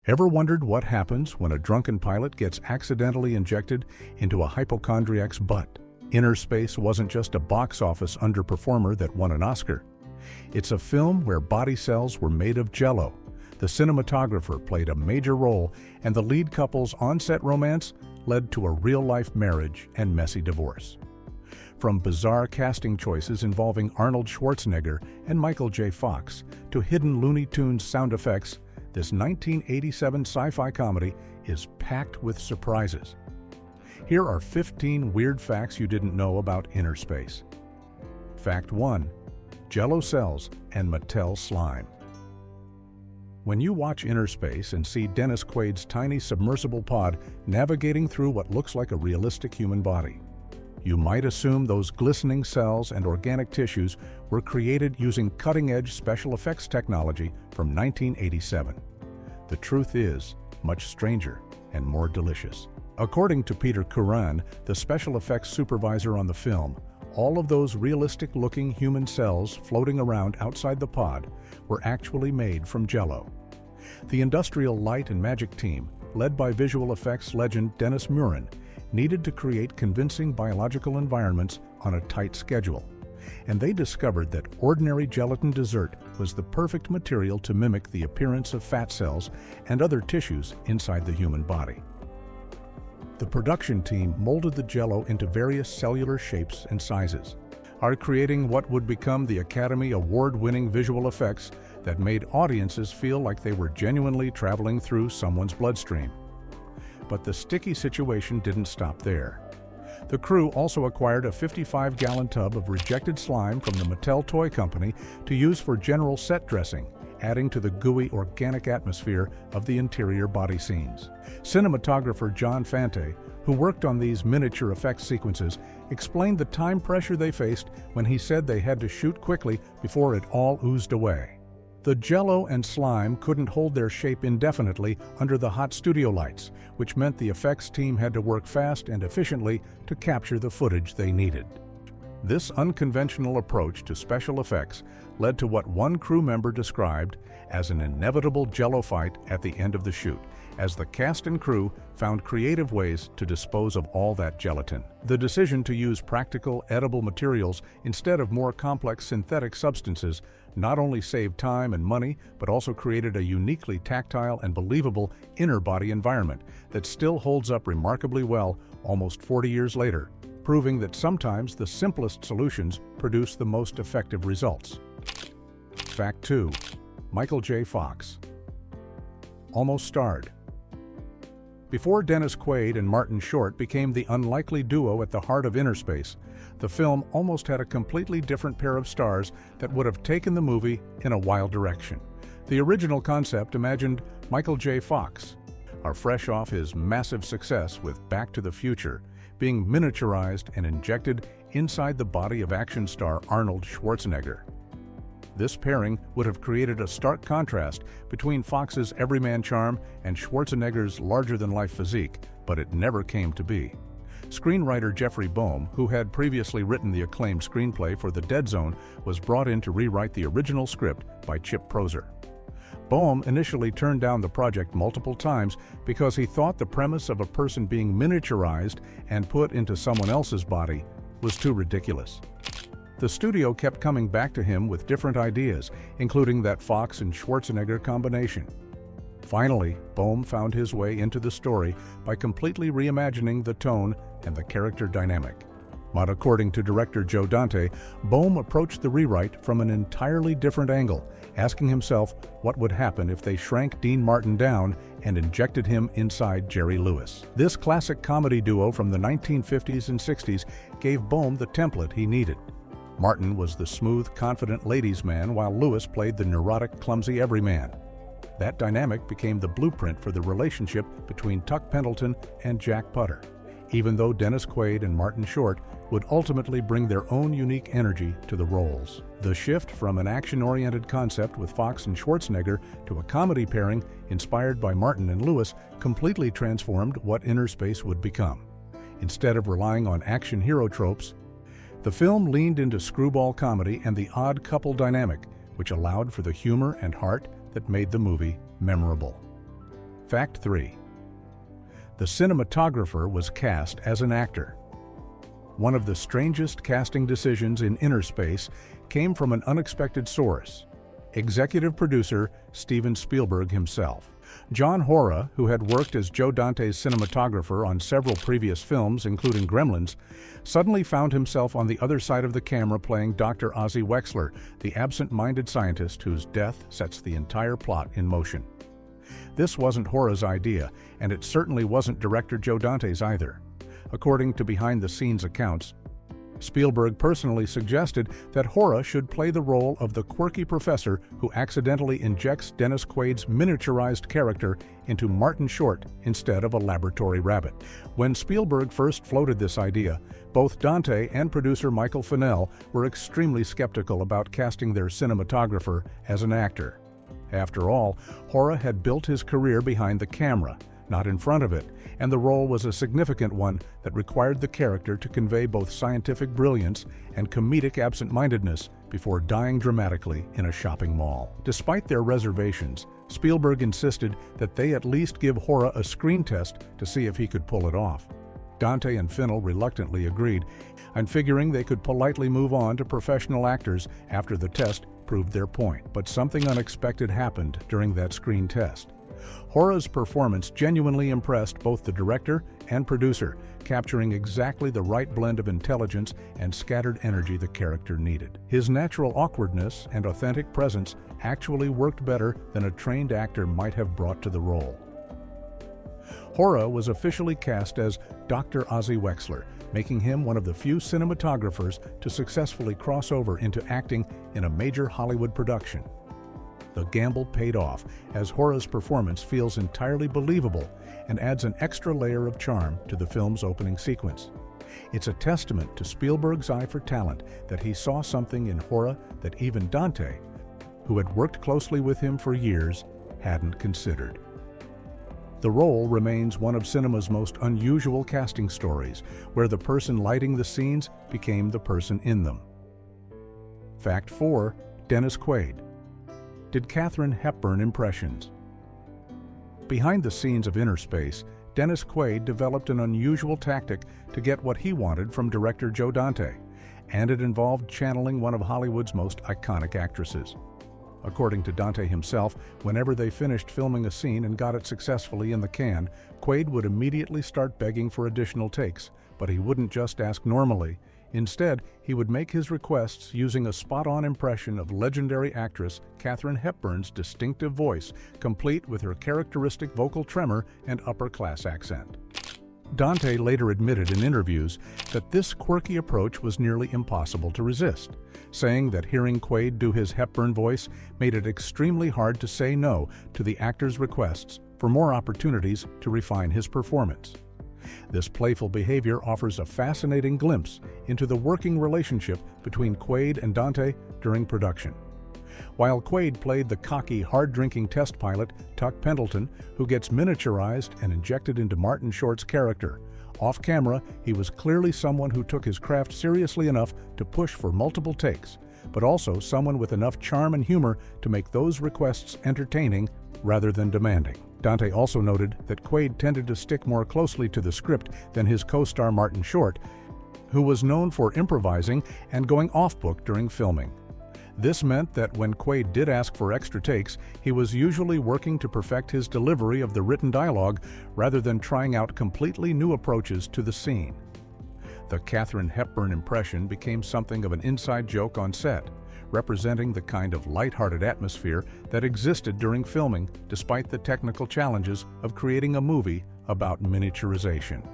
Ever wondered what happens when a drunken pilot gets accidentally injected into a hypochondriac's butt? Innerspace wasn't just a box office underperformer that won an Oscar. It's a film where body cells were made of Jello. The cinematographer played a major role, and the lead couple's on-set romance led to a real-life marriage and messy divorce. From bizarre casting choices involving Arnold Schwarzenegger and Michael J. Fox to hidden Looney Tunes sound effects, this 1987 sci-fi comedy is packed with surprises. Here are 15 weird facts you didn't know about Innerspace. Fact 1. Jello cells and Mattel slime. When you watch Innerspace and see Dennis Quaid's tiny submersible pod navigating through what looks like a realistic human body, you might assume those glistening cells and organic tissues were created using cutting-edge special effects technology from 1987. The truth is much stranger and more delicious. According to Peter Curran, the special effects supervisor on the film, all of those realistic-looking human cells floating around outside the pod were actually made from Jello. The Industrial Light and Magic team, led by visual effects legend Dennis Muren, needed to create convincing biological environments on a tight schedule, and they discovered that ordinary gelatin dessert was the perfect material to mimic the appearance of fat cells and other tissues inside the human body. The production team molded the Jello into various cellular shapes and sizes, creating what would become the Academy Award-winning visual effects that made audiences feel like they were genuinely traveling through someone's bloodstream. But the sticky situation didn't stop there. The crew also acquired a 55-gallon tub of rejected slime from the Mattel toy company to use for general set dressing, adding to the gooey organic atmosphere of the interior body scenes. Cinematographer John Fante, who worked on these miniature effects sequences, explained the time pressure they faced when he said they had to shoot quickly before it all oozed away. The Jello and slime couldn't hold their shape indefinitely under the hot studio lights, which meant the effects team had to work fast and efficiently to capture the footage they needed. This unconventional approach to special effects led to what one crew member described as an inevitable Jello fight at the end of the shoot, as the cast and crew found creative ways to dispose of all that gelatin. The decision to use practical, edible materials instead of more complex synthetic substances not only saved time and money, but also created a uniquely tactile and believable inner body environment that still holds up remarkably well almost 40 years later, proving that sometimes the simplest solutions produce the most effective results. Fact 2. Michael J. Fox almost starred. Before Dennis Quaid and Martin Short became the unlikely duo at the heart of Innerspace, the film almost had a completely different pair of stars that would have taken the movie in a wild direction. The original concept imagined Michael J. Fox, fresh off his massive success with Back to the Future, being miniaturized and injected inside the body of action star Arnold Schwarzenegger. This pairing would have created a stark contrast between Fox's everyman charm and Schwarzenegger's larger-than-life physique, but it never came to be. Screenwriter Jeffrey Boehm, who had previously written the acclaimed screenplay for The Dead Zone, was brought in to rewrite the original script by Chip Proser. Boehm initially turned down the project multiple times because he thought the premise of a person being miniaturized and put into someone else's body was too ridiculous. The studio kept coming back to him with different ideas, including that Fox and Schwarzenegger combination. Finally, Boehm found his way into the story by completely reimagining the tone and the character dynamic. But according to director Joe Dante, Boehm approached the rewrite from an entirely different angle, asking himself what would happen if they shrank Dean Martin down and injected him inside Jerry Lewis. This classic comedy duo from the 1950s and 60s gave Boehm the template he needed. Martin was the smooth, confident ladies' man, while Lewis played the neurotic, clumsy everyman. That dynamic became the blueprint for the relationship between Tuck Pendleton and Jack Putter, even though Dennis Quaid and Martin Short would ultimately bring their own unique energy to the roles. The shift from an action-oriented concept with Fox and Schwarzenegger to a comedy pairing inspired by Martin and Lewis completely transformed what Innerspace would become. Instead of relying on action hero tropes, the film leaned into screwball comedy and the odd couple dynamic, which allowed for the humor and heart that made the movie memorable. Fact 3. The cinematographer was cast as an actor. One of the strangest casting decisions in Innerspace came from an unexpected source: executive producer Steven Spielberg himself. John Hora, who had worked as Joe Dante's cinematographer on several previous films, including Gremlins, suddenly found himself on the other side of the camera playing Dr. Ozzie Wexler, the absent-minded scientist whose death sets the entire plot in motion. This wasn't Hora's idea, and it certainly wasn't director Joe Dante's either. According to behind-the-scenes accounts, Spielberg personally suggested that Hora should play the role of the quirky professor who accidentally injects Dennis Quaid's miniaturized character into Martin Short instead of a laboratory rabbit. When Spielberg first floated this idea, both Dante and producer Michael Fennell were extremely skeptical about casting their cinematographer as an actor. After all, Hora had built his career behind the camera, not in front of it, and the role was a significant one that required the character to convey both scientific brilliance and comedic absent-mindedness before dying dramatically in a shopping mall. Despite their reservations, Spielberg insisted that they at least give Hora a screen test to see if he could pull it off. Dante and Fennell reluctantly agreed, and figuring they could politely move on to professional actors after the test proved their point. But something unexpected happened during that screen test. Hora's performance genuinely impressed both the director and producer, capturing exactly the right blend of intelligence and scattered energy the character needed. His natural awkwardness and authentic presence actually worked better than a trained actor might have brought to the role. Hora was officially cast as Dr. Ozzie Wexler, making him one of the few cinematographers to successfully cross over into acting in a major Hollywood production. The gamble paid off, as Hora's performance feels entirely believable and adds an extra layer of charm to the film's opening sequence. It's a testament to Spielberg's eye for talent that he saw something in Hora that even Dante, who had worked closely with him for years, hadn't considered. The role remains one of cinema's most unusual casting stories, where the person lighting the scenes became the person in them. Fact 4. Dennis Quaid. Did Katharine Hepburn impressions? Behind the scenes of Innerspace, Dennis Quaid developed an unusual tactic to get what he wanted from director Joe Dante, and it involved channeling one of Hollywood's most iconic actresses. According to Dante himself, whenever they finished filming a scene and got it successfully in the can, Quaid would immediately start begging for additional takes, but he wouldn't just ask normally. Instead, he would make his requests using a spot-on impression of legendary actress Katharine Hepburn's distinctive voice, complete with her characteristic vocal tremor and upper-class accent. Dante later admitted in interviews that this quirky approach was nearly impossible to resist, saying that hearing Quaid do his Hepburn voice made it extremely hard to say no to the actor's requests for more opportunities to refine his performance. This playful behavior offers a fascinating glimpse into the working relationship between Quaid and Dante during production. While Quaid played the cocky, hard-drinking test pilot Tuck Pendleton, who gets miniaturized and injected into Martin Short's character, off-camera he was clearly someone who took his craft seriously enough to push for multiple takes, but also someone with enough charm and humor to make those requests entertaining rather than demanding. Dante also noted that Quaid tended to stick more closely to the script than his co-star Martin Short, who was known for improvising and going off-book during filming. This meant that when Quaid did ask for extra takes, he was usually working to perfect his delivery of the written dialogue rather than trying out completely new approaches to the scene. The Katharine Hepburn impression became something of an inside joke on set, representing the kind of lighthearted atmosphere that existed during filming despite the technical challenges of creating a movie about miniaturization.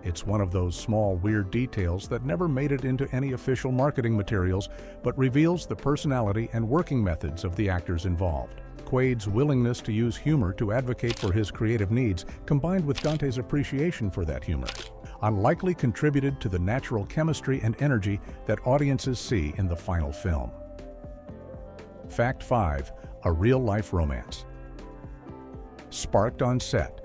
It's one of those small, weird details that never made it into any official marketing materials, but reveals the personality and working methods of the actors involved. Quaid's willingness to use humor to advocate for his creative needs, combined with Dante's appreciation for that humor, unlikely contributed to the natural chemistry and energy that audiences see in the final film. Fact 5. A real-life romance. Sparked on set.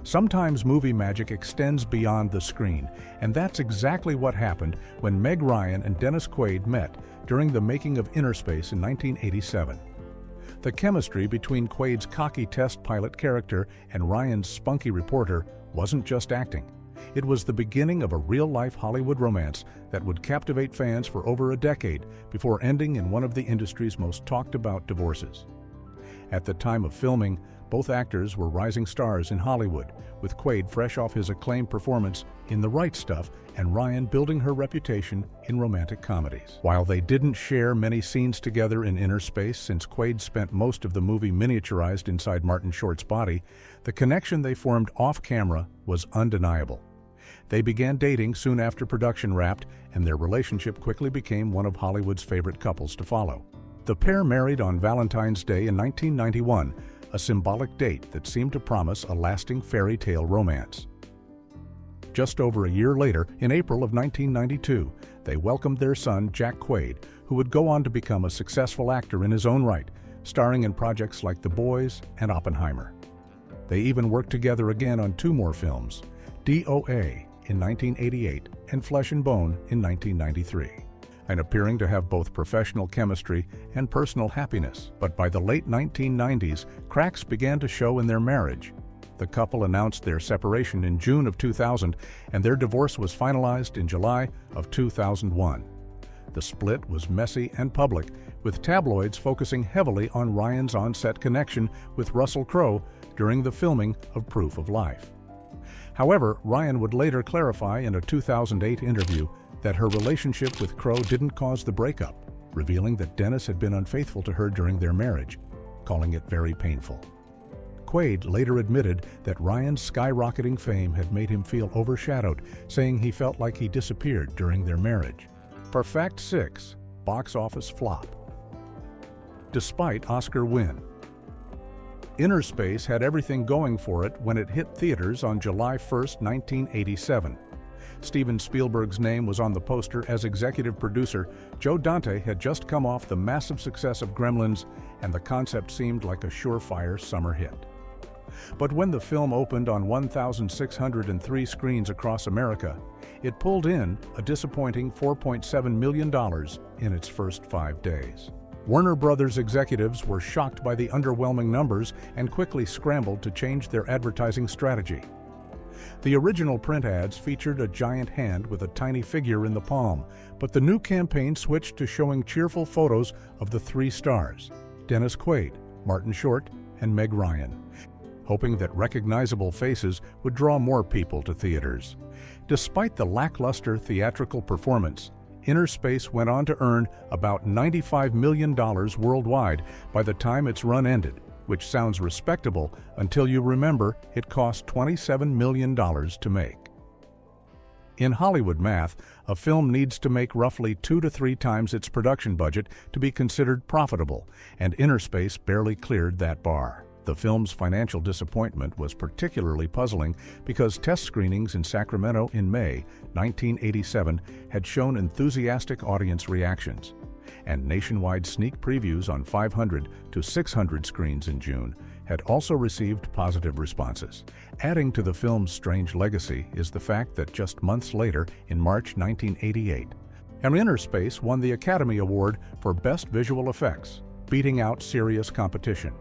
Sometimes movie magic extends beyond the screen, and that's exactly what happened when Meg Ryan and Dennis Quaid met during the making of Innerspace in 1987. The chemistry between Quaid's cocky test pilot character and Ryan's spunky reporter wasn't just acting. It was the beginning of a real-life Hollywood romance that would captivate fans for over a decade before ending in one of the industry's most talked-about divorces. At the time of filming, both actors were rising stars in Hollywood, with Quaid fresh off his acclaimed performance in The Right Stuff and Ryan building her reputation in romantic comedies. While they didn't share many scenes together in Innerspace, since Quaid spent most of the movie miniaturized inside Martin Short's body, the connection they formed off-camera was undeniable. They began dating soon after production wrapped, and their relationship quickly became one of Hollywood's favorite couples to follow. The pair married on Valentine's Day in 1991, a symbolic date that seemed to promise a lasting fairy tale romance. Just over a year later, in April of 1992, they welcomed their son, Jack Quaid, who would go on to become a successful actor in his own right, starring in projects like The Boys and Oppenheimer. They even worked together again on 2 more films, DOA in 1988 and Flesh and Bone in 1993, and appearing to have both professional chemistry and personal happiness. But by the late 1990s, cracks began to show in their marriage. The couple announced their separation in June of 2000, and their divorce was finalized in July of 2001. The split was messy and public, with tabloids focusing heavily on Ryan's on-set connection with Russell Crowe during the filming of Proof of Life. However, Ryan would later clarify in a 2008 interview that her relationship with Crowe didn't cause the breakup, revealing that Dennis had been unfaithful to her during their marriage, calling it very painful. Quaid later admitted that Ryan's skyrocketing fame had made him feel overshadowed, saying he felt like he disappeared during their marriage. For fact 6, box office flop. Despite Oscar win, Innerspace had everything going for it when it hit theaters on July 1, 1987. Steven Spielberg's name was on the poster as executive producer. Joe Dante had just come off the massive success of Gremlins, and the concept seemed like a surefire summer hit. But when the film opened on 1,603 screens across America, it pulled in a disappointing $4.7 million in its first 5 days. Warner Brothers executives were shocked by the underwhelming numbers and quickly scrambled to change their advertising strategy. The original print ads featured a giant hand with a tiny figure in the palm, but the new campaign switched to showing cheerful photos of the 3 stars, Dennis Quaid, Martin Short, and Meg Ryan, hoping that recognizable faces would draw more people to theaters. Despite the lackluster theatrical performance, Innerspace went on to earn about $95 million worldwide by the time its run ended, which sounds respectable until you remember it cost $27 million to make. In Hollywood math, a film needs to make roughly 2 to 3 times its production budget to be considered profitable, and Innerspace barely cleared that bar. The film's financial disappointment was particularly puzzling because test screenings in Sacramento in May 1987 had shown enthusiastic audience reactions, and nationwide sneak previews on 500 to 600 screens in June had also received positive responses. Adding to the film's strange legacy is the fact that just months later, in March 1988, Innerspace won the Academy Award for Best Visual Effects, beating out serious competition.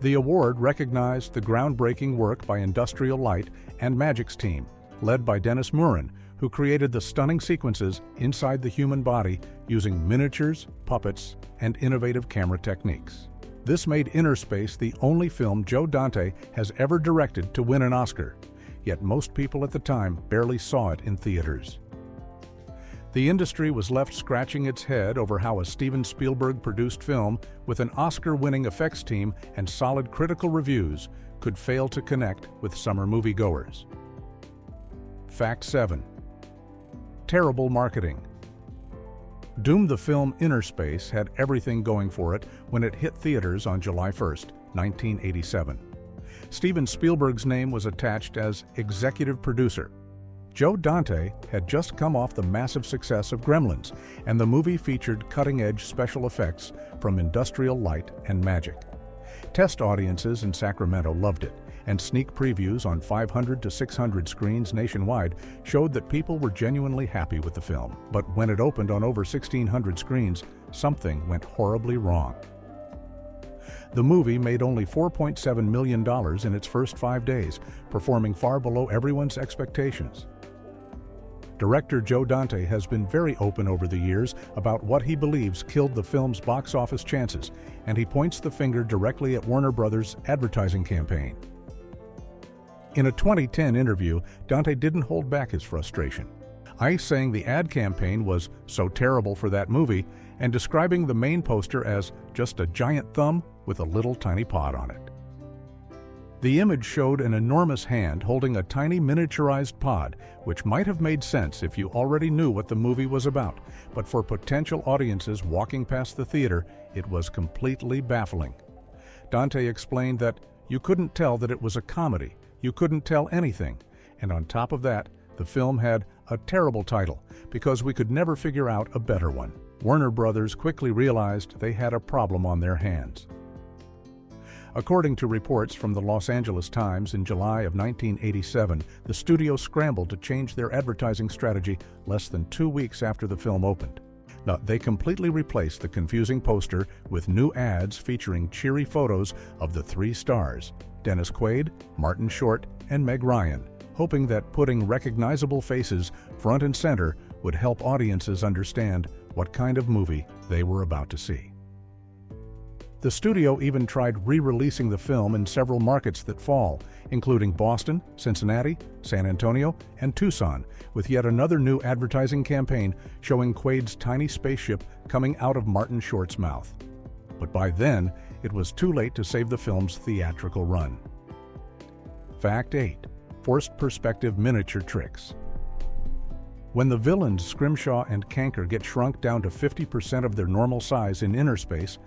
The award recognized the groundbreaking work by Industrial Light and Magic's team, led by Dennis Muren, who created the stunning sequences inside the human body using miniatures, puppets, and innovative camera techniques. This made Innerspace the only film Joe Dante has ever directed to win an Oscar, yet most people at the time barely saw it in theaters. The industry was left scratching its head over how a Steven Spielberg-produced film with an Oscar-winning effects team and solid critical reviews could fail to connect with summer moviegoers. Fact 7. Terrible marketing. Doom the film Innerspace had everything going for it when it hit theaters on July 1, 1987. Steven Spielberg's name was attached as executive producer. Joe Dante had just come off the massive success of Gremlins, and the movie featured cutting-edge special effects from Industrial Light and Magic. Test audiences in Sacramento loved it, and sneak previews on 500 to 600 screens nationwide showed that people were genuinely happy with the film. But when it opened on over 1,600 screens, something went horribly wrong. The movie made only $4.7 million in its first 5 days, performing far below everyone's expectations. Director Joe Dante has been very open over the years about what he believes killed the film's box office chances, and he points the finger directly at Warner Brothers' advertising campaign. In a 2010 interview, Dante didn't hold back his frustration, saying the ad campaign was so terrible for that movie and describing the main poster as just a giant thumb with a little tiny pod on it. The image showed an enormous hand holding a tiny miniaturized pod, which might have made sense if you already knew what the movie was about, but for potential audiences walking past the theater, it was completely baffling. Dante explained that you couldn't tell that it was a comedy, you couldn't tell anything, and on top of that, the film had a terrible title because we could never figure out a better one. Warner Brothers quickly realized they had a problem on their hands. According to reports from the Los Angeles Times in July of 1987, the studio scrambled to change their advertising strategy less than 2 weeks after the film opened. Now, they completely replaced the confusing poster with new ads featuring cheery photos of the 3 stars, Dennis Quaid, Martin Short, and Meg Ryan, hoping that putting recognizable faces front and center would help audiences understand what kind of movie they were about to see. The studio even tried re-releasing the film in several markets that fall, including Boston, Cincinnati, San Antonio, and Tucson, with yet another new advertising campaign showing Quaid's tiny spaceship coming out of Martin Short's mouth. But by then, it was too late to save the film's theatrical run. Fact 8. Forced perspective miniature tricks. When the villains Scrimshaw and Canker get shrunk down to 50% of their normal size in Innerspace,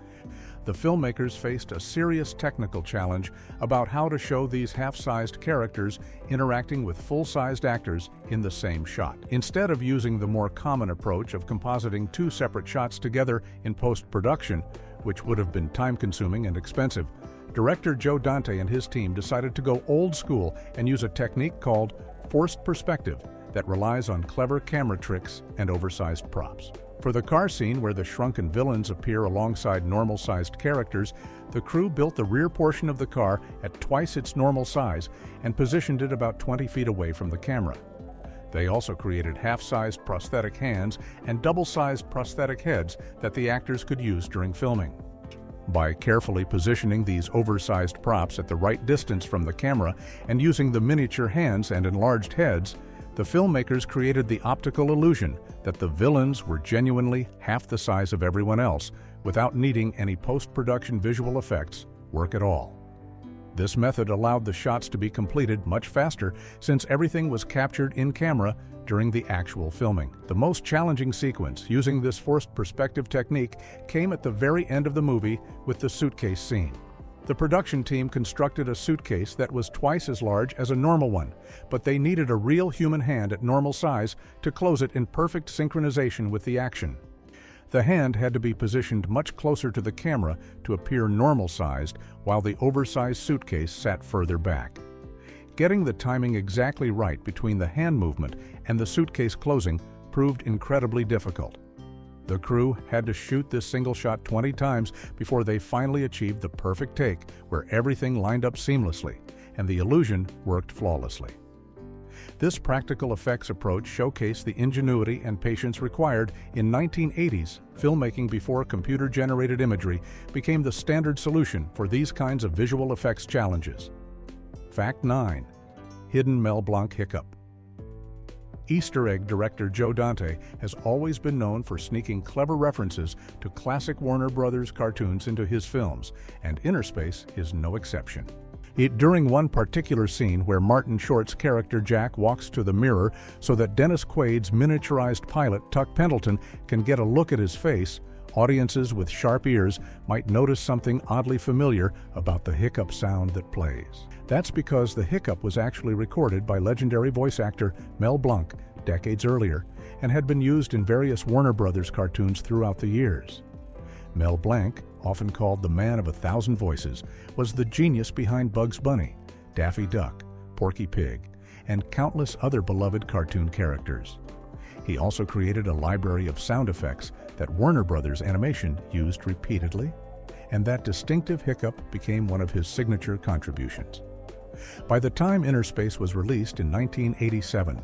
the filmmakers faced a serious technical challenge about how to show these half-sized characters interacting with full-sized actors in the same shot. Instead of using the more common approach of compositing 2 separate shots together in post-production, which would have been time-consuming and expensive, director Joe Dante and his team decided to go old school and use a technique called forced perspective that relies on clever camera tricks and oversized props. For the car scene where the shrunken villains appear alongside normal-sized characters, the crew built the rear portion of the car at twice its normal size and positioned it about 20 feet away from the camera. They also created half-sized prosthetic hands and double-sized prosthetic heads that the actors could use during filming. By carefully positioning these oversized props at the right distance from the camera and using the miniature hands and enlarged heads, the filmmakers created the optical illusion that the villains were genuinely half the size of everyone else without needing any post-production visual effects work at all. This method allowed the shots to be completed much faster since everything was captured in camera during the actual filming. The most challenging sequence using this forced perspective technique came at the very end of the movie with the suitcase scene. The production team constructed a suitcase that was twice as large as a normal one, but they needed a real human hand at normal size to close it in perfect synchronization with the action. The hand had to be positioned much closer to the camera to appear normal-sized, while the oversized suitcase sat further back. Getting the timing exactly right between the hand movement and the suitcase closing proved incredibly difficult. The crew had to shoot this single shot 20 times before they finally achieved the perfect take where everything lined up seamlessly, and the illusion worked flawlessly. This practical effects approach showcased the ingenuity and patience required in 1980s filmmaking before computer-generated imagery became the standard solution for these kinds of visual effects challenges. Fact 9. Hidden Mel Blanc hiccup. Easter egg director Joe Dante has always been known for sneaking clever references to classic Warner Brothers cartoons into his films, and Innerspace is no exception. During one particular scene where Martin Short's character Jack walks to the mirror so that Dennis Quaid's miniaturized pilot Tuck Pendleton can get a look at his face, audiences with sharp ears might notice something oddly familiar about the hiccup sound that plays. That's because the hiccup was actually recorded by legendary voice actor Mel Blanc decades earlier and had been used in various Warner Brothers cartoons throughout the years. Mel Blanc, often called the Man of a Thousand Voices, was the genius behind Bugs Bunny, Daffy Duck, Porky Pig, and countless other beloved cartoon characters. He also created a library of sound effects that Warner Brothers Animation used repeatedly, and that distinctive hiccup became one of his signature contributions. By the time Innerspace was released in 1987,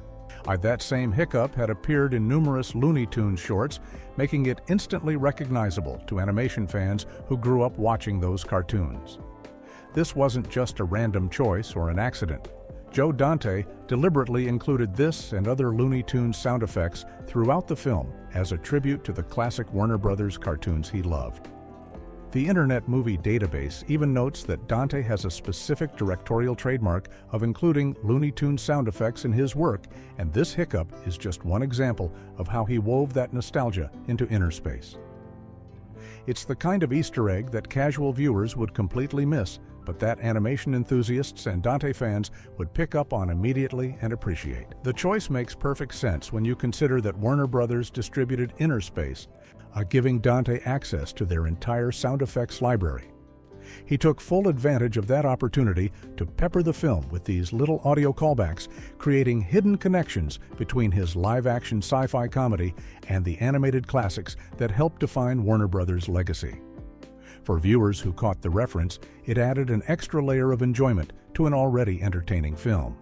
that same hiccup had appeared in numerous Looney Tunes shorts, making it instantly recognizable to animation fans who grew up watching those cartoons. This wasn't just a random choice or an accident. Joe Dante deliberately included this and other Looney Tunes sound effects throughout the film as a tribute to the classic Warner Brothers cartoons he loved. The Internet Movie Database even notes that Dante has a specific directorial trademark of including Looney Tunes sound effects in his work, and this hiccup is just one example of how he wove that nostalgia into Innerspace. It's the kind of Easter egg that casual viewers would completely miss, but that animation enthusiasts and Dante fans would pick up on immediately and appreciate. The choice makes perfect sense when you consider that Warner Brothers distributed Innerspace, giving Dante access to their entire sound effects library. He took full advantage of that opportunity to pepper the film with these little audio callbacks, creating hidden connections between his live-action sci-fi comedy and the animated classics that helped define Warner Brothers' legacy. For viewers who caught the reference, it added an extra layer of enjoyment to an already entertaining film.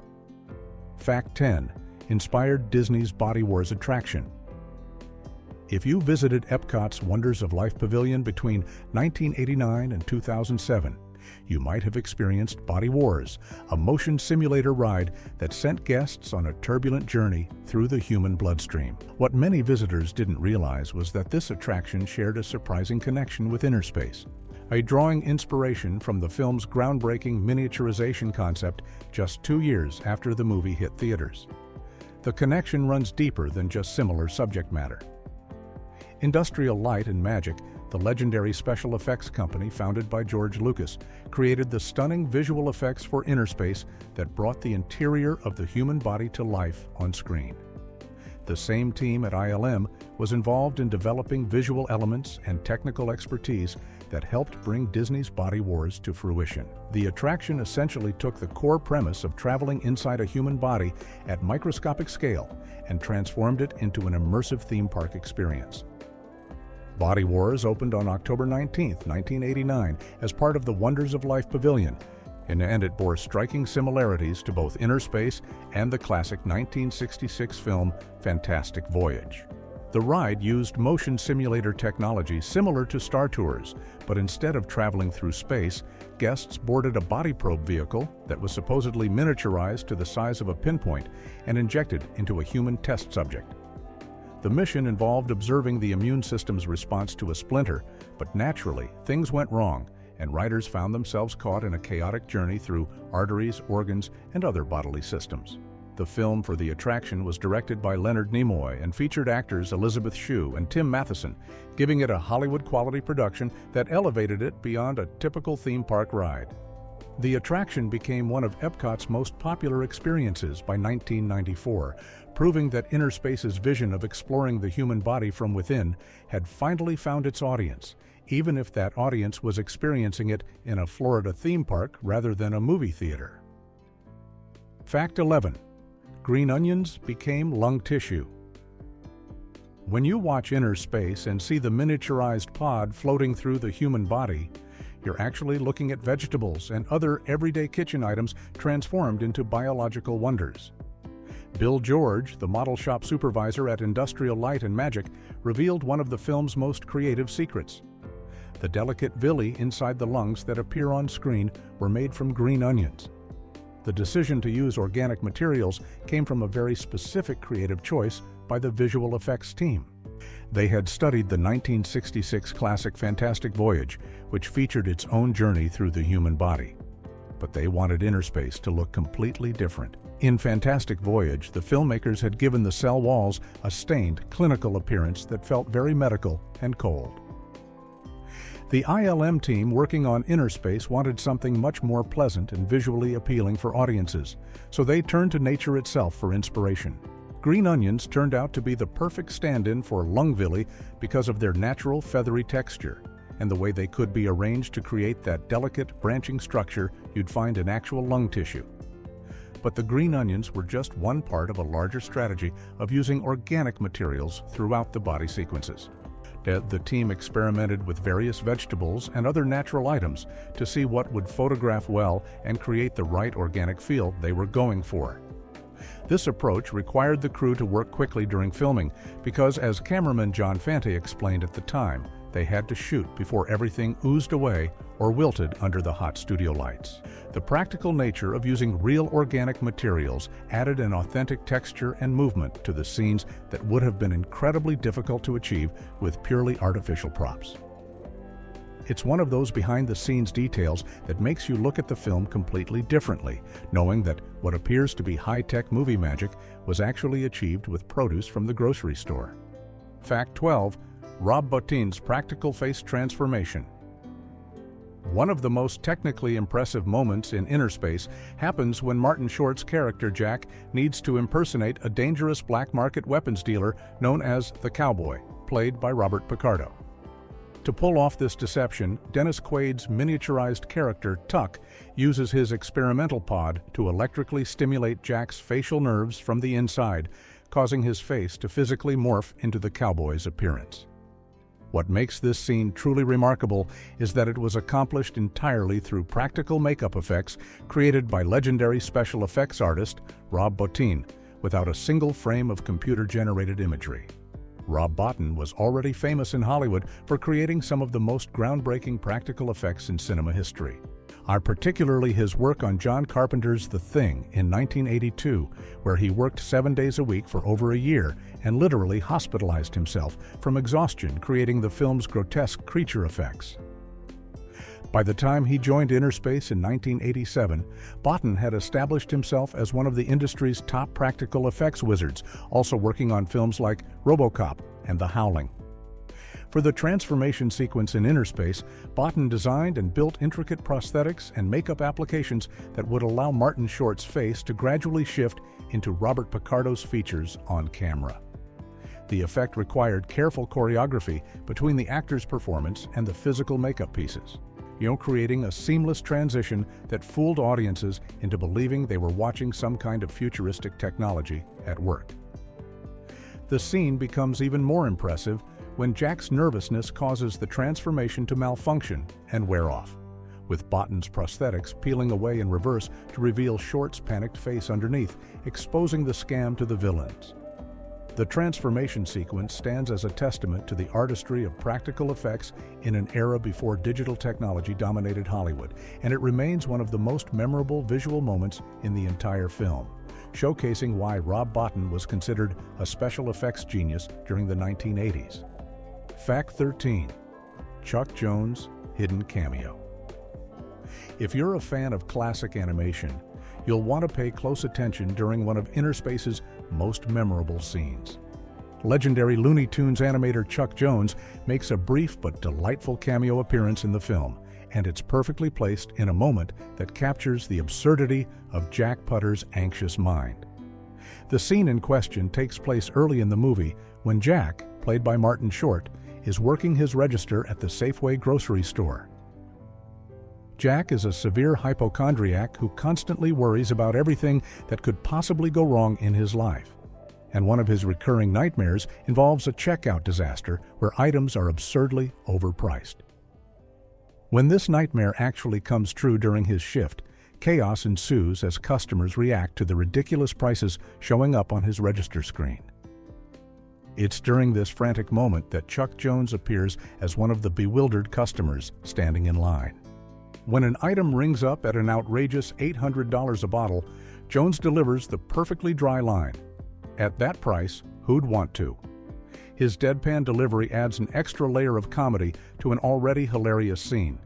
Fact 10. Inspired Disney's Body Wars attraction. If you visited Epcot's Wonders of Life Pavilion between 1989 and 2007, you might have experienced Body Wars, a motion simulator ride that sent guests on a turbulent journey through the human bloodstream. What many visitors didn't realize was that this attraction shared a surprising connection with Innerspace, drawing inspiration from the film's groundbreaking miniaturization concept just 2 years after the movie hit theaters. The connection runs deeper than just similar subject matter. Industrial Light and Magic, the legendary special effects company founded by George Lucas, created the stunning visual effects for Innerspace that brought the interior of the human body to life on screen. The same team at ILM was involved in developing visual elements and technical expertise that helped bring Disney's Body Wars to fruition. The attraction essentially took the core premise of traveling inside a human body at microscopic scale and transformed it into an immersive theme park experience. Body Wars opened on October 19, 1989, as part of the Wonders of Life Pavilion, and it bore striking similarities to both Innerspace and the classic 1966 film Fantastic Voyage. The ride used motion simulator technology similar to Star Tours, but instead of traveling through space, guests boarded a body probe vehicle that was supposedly miniaturized to the size of a pinpoint and injected into a human test subject. The mission involved observing the immune system's response to a splinter, but naturally, things went wrong, and riders found themselves caught in a chaotic journey through arteries, organs, and other bodily systems. The film for the attraction was directed by Leonard Nimoy and featured actors Elizabeth Shue and Tim Matheson, giving it a Hollywood-quality production that elevated it beyond a typical theme park ride. The attraction became one of Epcot's most popular experiences by 1994, proving that Innerspace's vision of exploring the human body from within had finally found its audience, even if that audience was experiencing it in a Florida theme park rather than a movie theater. Fact 11. Green onions became lung tissue. When you watch Innerspace and see the miniaturized pod floating through the human body, you're actually looking at vegetables and other everyday kitchen items transformed into biological wonders. Bill George, the model shop supervisor at Industrial Light and Magic, revealed one of the film's most creative secrets. The delicate villi inside the lungs that appear on screen were made from green onions. The decision to use organic materials came from a very specific creative choice by the visual effects team. They had studied the 1966 classic Fantastic Voyage, which featured its own journey through the human body. But they wanted Innerspace to look completely different. In Fantastic Voyage, the filmmakers had given the cell walls a stained, clinical appearance that felt very medical and cold. The ILM team working on Innerspace wanted something much more pleasant and visually appealing for audiences, so they turned to nature itself for inspiration. Green onions turned out to be the perfect stand-in for lung villi because of their natural feathery texture and the way they could be arranged to create that delicate, branching structure you'd find in actual lung tissue. But the green onions were just one part of a larger strategy of using organic materials throughout the body sequences. The team experimented with various vegetables and other natural items to see what would photograph well and create the right organic feel they were going for. This approach required the crew to work quickly during filming because, as cameraman John Fante explained at the time, they had to shoot before everything oozed away or wilted under the hot studio lights. The practical nature of using real organic materials added an authentic texture and movement to the scenes that would have been incredibly difficult to achieve with purely artificial props. It's one of those behind-the-scenes details that makes you look at the film completely differently, knowing that what appears to be high-tech movie magic was actually achieved with produce from the grocery store. Fact 12. Rob Bottin's practical face transformation. One of the most technically impressive moments in Innerspace happens when Martin Short's character Jack needs to impersonate a dangerous black market weapons dealer known as the Cowboy, played by Robert Picardo. To pull off this deception, Dennis Quaid's miniaturized character Tuck uses his experimental pod to electrically stimulate Jack's facial nerves from the inside, causing his face to physically morph into the cowboy's appearance. What makes this scene truly remarkable is that it was accomplished entirely through practical makeup effects created by legendary special effects artist Rob Bottin, without a single frame of computer-generated imagery. Rob Bottin was already famous in Hollywood for creating some of the most groundbreaking practical effects in cinema history. Particularly his work on John Carpenter's The Thing in 1982, where he worked 7 days a week for over a year and literally hospitalized himself from exhaustion creating the film's grotesque creature effects. By the time he joined Innerspace in 1987, Bottin had established himself as one of the industry's top practical effects wizards, also working on films like RoboCop and The Howling. For the transformation sequence in Innerspace, Bottin designed and built intricate prosthetics and makeup applications that would allow Martin Short's face to gradually shift into Robert Picardo's features on camera. The effect required careful choreography between the actor's performance and the physical makeup pieces, creating a seamless transition that fooled audiences into believing they were watching some kind of futuristic technology at work. The scene becomes even more impressive when Jack's nervousness causes the transformation to malfunction and wear off, with Bottin's prosthetics peeling away in reverse to reveal Short's panicked face underneath, exposing the scam to the villains. The transformation sequence stands as a testament to the artistry of practical effects in an era before digital technology dominated Hollywood, and it remains one of the most memorable visual moments in the entire film, showcasing why Rob Bottin was considered a special effects genius during the 1980s. Fact 13. Chuck Jones' hidden cameo. If you're a fan of classic animation, you'll want to pay close attention during one of Innerspace's most memorable scenes. Legendary Looney Tunes animator Chuck Jones makes a brief but delightful cameo appearance in the film, and it's perfectly placed in a moment that captures the absurdity of Jack Putter's anxious mind. The scene in question takes place early in the movie when Jack, played by Martin Short, is working his register at the Safeway grocery store. Jack is a severe hypochondriac who constantly worries about everything that could possibly go wrong in his life. And one of his recurring nightmares involves a checkout disaster where items are absurdly overpriced. When this nightmare actually comes true during his shift, chaos ensues as customers react to the ridiculous prices showing up on his register screen. It's during this frantic moment that Chuck Jones appears as one of the bewildered customers standing in line. When an item rings up at an outrageous $800 a bottle, Jones delivers the perfectly dry line, "At that price, who'd want to?" His deadpan delivery adds an extra layer of comedy to an already hilarious scene.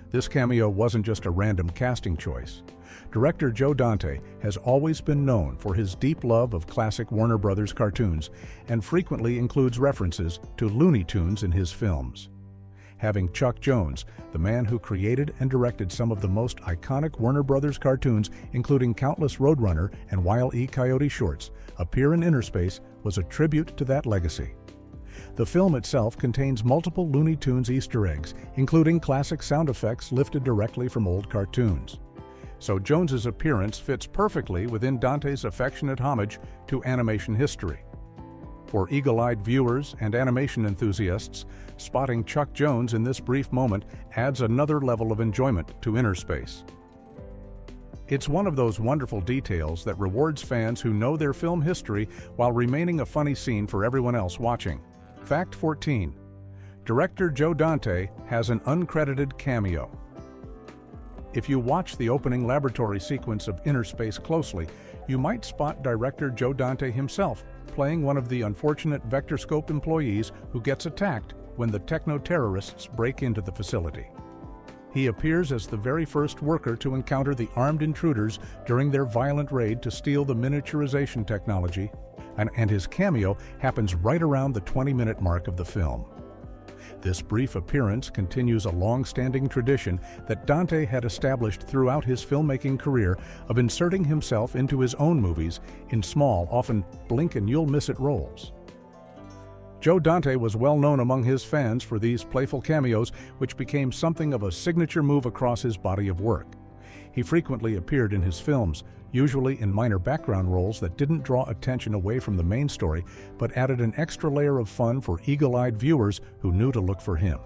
This cameo wasn't just a random casting choice. Director Joe Dante has always been known for his deep love of classic Warner Brothers cartoons and frequently includes references to Looney Tunes in his films. Having Chuck Jones, the man who created and directed some of the most iconic Warner Brothers cartoons, including countless Roadrunner and Wile E. Coyote shorts, appear in Innerspace was a tribute to that legacy. The film itself contains multiple Looney Tunes Easter eggs, including classic sound effects lifted directly from old cartoons. So Jones's appearance fits perfectly within Dante's affectionate homage to animation history. For eagle-eyed viewers and animation enthusiasts, spotting Chuck Jones in this brief moment adds another level of enjoyment to Innerspace. It's one of those wonderful details that rewards fans who know their film history while remaining a funny scene for everyone else watching. Fact 14. Director Joe Dante has an uncredited cameo. If you watch the opening laboratory sequence of Innerspace closely, you might spot director Joe Dante himself playing one of the unfortunate VectorScope employees who gets attacked when the techno-terrorists break into the facility. He appears as the very first worker to encounter the armed intruders during their violent raid to steal the miniaturization technology, and his cameo happens right around the 20-minute mark of the film. This brief appearance continues a long-standing tradition that Dante had established throughout his filmmaking career of inserting himself into his own movies in small, often blink-and-you'll-miss-it roles. Joe Dante was well known among his fans for these playful cameos, which became something of a signature move across his body of work. He frequently appeared in his films, usually in minor background roles that didn't draw attention away from the main story, but added an extra layer of fun for eagle-eyed viewers who knew to look for him.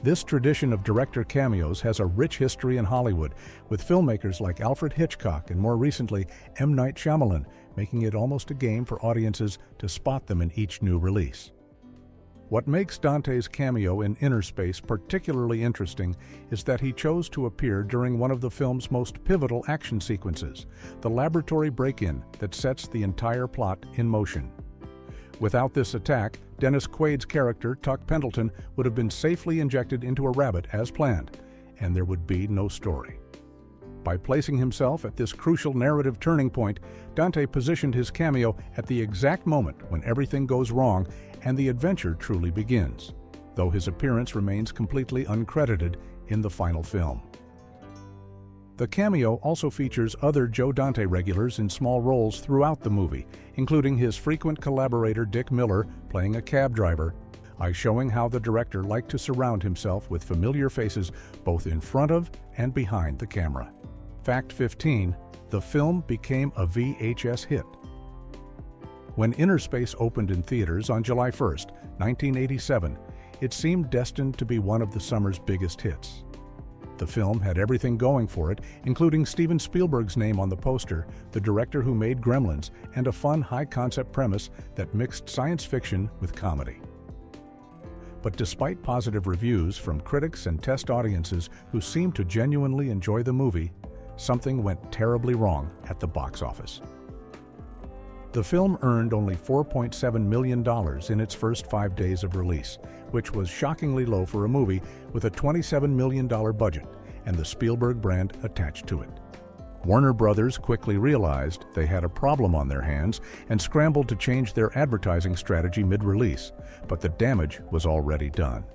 This tradition of director cameos has a rich history in Hollywood, with filmmakers like Alfred Hitchcock and more recently M. Night Shyamalan making it almost a game for audiences to spot them in each new release. What makes Dante's cameo in Innerspace particularly interesting is that he chose to appear during one of the film's most pivotal action sequences, the laboratory break-in that sets the entire plot in motion. Without this attack, Dennis Quaid's character, Tuck Pendleton, would have been safely injected into a rabbit as planned, and there would be no story. By placing himself at this crucial narrative turning point, Dante positioned his cameo at the exact moment when everything goes wrong and the adventure truly begins, though his appearance remains completely uncredited in the final film. The cameo also features other Joe Dante regulars in small roles throughout the movie, including his frequent collaborator Dick Miller playing a cab driver, showing how the director liked to surround himself with familiar faces both in front of and behind the camera. Fact 15. The film became a VHS hit. When Innerspace opened in theaters on July 1, 1987, it seemed destined to be one of the summer's biggest hits. The film had everything going for it, including Steven Spielberg's name on the poster, the director who made Gremlins, and a fun, high-concept premise that mixed science fiction with comedy. But despite positive reviews from critics and test audiences who seemed to genuinely enjoy the movie, something went terribly wrong at the box office. The film earned only $4.7 million in its first 5 days of release, which was shockingly low for a movie with a $27 million budget and the Spielberg brand attached to it. Warner Brothers quickly realized they had a problem on their hands and scrambled to change their advertising strategy mid-release, but the damage was already done.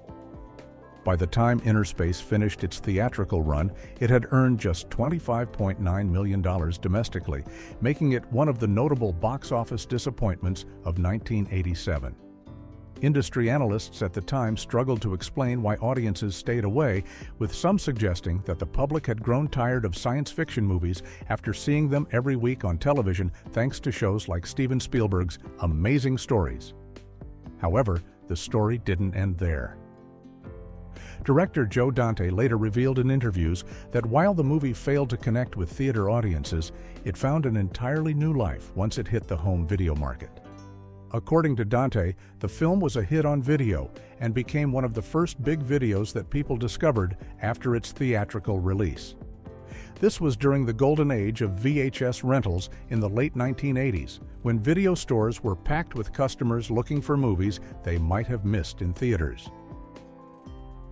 By the time Innerspace finished its theatrical run, it had earned just $25.9 million domestically, making it one of the notable box office disappointments of 1987. Industry analysts at the time struggled to explain why audiences stayed away, with some suggesting that the public had grown tired of science fiction movies after seeing them every week on television thanks to shows like Steven Spielberg's Amazing Stories. However, the story didn't end there. Director Joe Dante later revealed in interviews that while the movie failed to connect with theater audiences, it found an entirely new life once it hit the home video market. According to Dante, the film was a hit on video and became one of the first big videos that people discovered after its theatrical release. This was during the golden age of VHS rentals in the late 1980s, when video stores were packed with customers looking for movies they might have missed in theaters.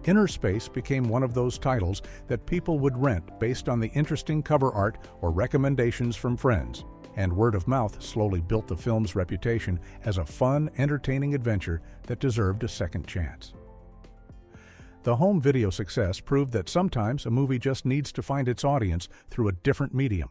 Innerspace became one of those titles that people would rent based on the interesting cover art or recommendations from friends, and word of mouth slowly built the film's reputation as a fun, entertaining adventure that deserved a second chance. The home video success proved that sometimes a movie just needs to find its audience through a different medium,